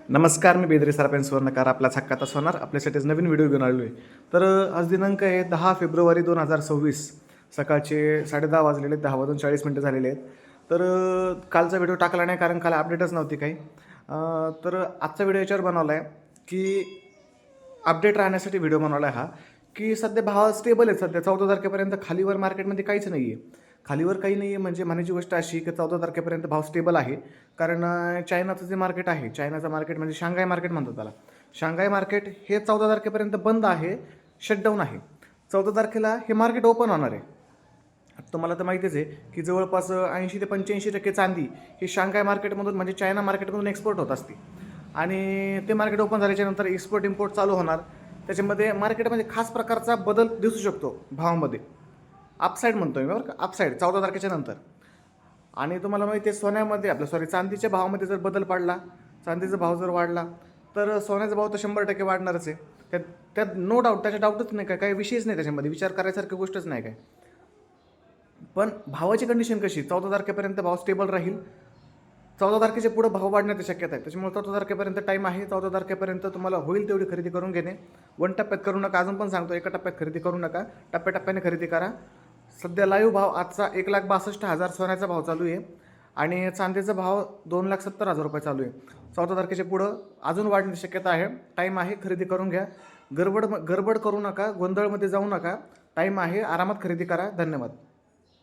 नमस्कार, मी बेदरे सरपंच सुवर्णकार आपला हक्काचा सोनार आपल्यासाठीच नवीन व्हिडिओ घेऊन आलो आहे. तर आज दिनांक आहे 10 फेब्रुवारी 2026. सकाळचे 10:30 वाजलेले आहेत, 10 वाजून 40 मिनटं झालेले आहेत. तर कालचा व्हिडिओ टाकला नाही कारण काल अपडेटच नव्हती काही. तर आजचा व्हिडिओ याच्यावर बनवला आहे की अपडेट राहण्यासाठी व्हिडिओ बनवला आहे हा, की सध्या भाव स्टेबल आहेत. सध्या 14 तारखेपर्यंत खालीवर मार्केटमध्ये काहीच नाही आहे. खालीवर काही नाही आहे म्हणजे म्हणायची गोष्ट अशी की 14 तारखेपर्यंत भाव स्टेबल आहे. कारण चायनाचं जे मार्केट आहे, चायनाचं मार्केट म्हणजे शांघाय मार्केट म्हणतात त्याला. शांघाय मार्केट हे 14 तारखेपर्यंत बंद आहे, शटडाऊन आहे. 14 तारखेला हे मार्केट ओपन होणार आहे. तुम्हाला तर माहितीच आहे की जवळपास 80 ते 85% चांदी ही शांघाय मार्केटमधून म्हणजे चायना मार्केटमधून एक्सपोर्ट होत असते. आणि ते मार्केट ओपन झाल्याच्यानंतर एक्सपोर्ट इम्पोर्ट चालू होणार. त्याच्यामध्ये मार्केटमध्ये खास प्रकारचा बदल दिसू शकतो भावामध्ये. अपसाईड म्हणतो मी बरं का, अपसाईड 14 तारखेच्या नंतर. आणि तुम्हाला माहिती आहे सोन्यामध्ये चांदीच्या भावामध्ये जर बदल पडला, चांदीचा भाव जर वाढला, तर सोन्याचा भाव तर 100% वाढणारच आहे. त्यात त्यात नो डाऊट, त्याच्या डाऊटच नाही काय, काही विषयच नाही त्याच्यामध्ये, विचार करायसारखी गोष्टच नाही काय. पण भावाची कंडिशन कशी, 14 तारखेपर्यंत भाव स्टेबल राहील. 14 तारखेच्या पुढे भाव वाढण्याची शक्यता आहे. त्याच्यामुळे 14 तारखेपर्यंत टाईम आहे. 14 तारखेपर्यंत तुम्हाला होईल तेवढी खरेदी करून घेणे. वन टप्प्यात करू नका, अजून पण सांगतो, एका टप्प्यात खरेदी करू नका, टप्प्याटप्प्याने खरेदी करा. सध्या लाईव्ह भाव आजचा 1,62,000 सोन्याचा भाव चालू आहे आणि चांदीचा भाव 2,70,000 रुपये चालू आहे. 14 तारखेच्या पुढं अजून वाढण्याची शक्यता आहे. टाईम आहे, खरेदी करून घ्या. गडबड करू नका, गोंधळमध्ये जाऊ नका. टाईम आहे, आरामात खरेदी करा. धन्यवाद.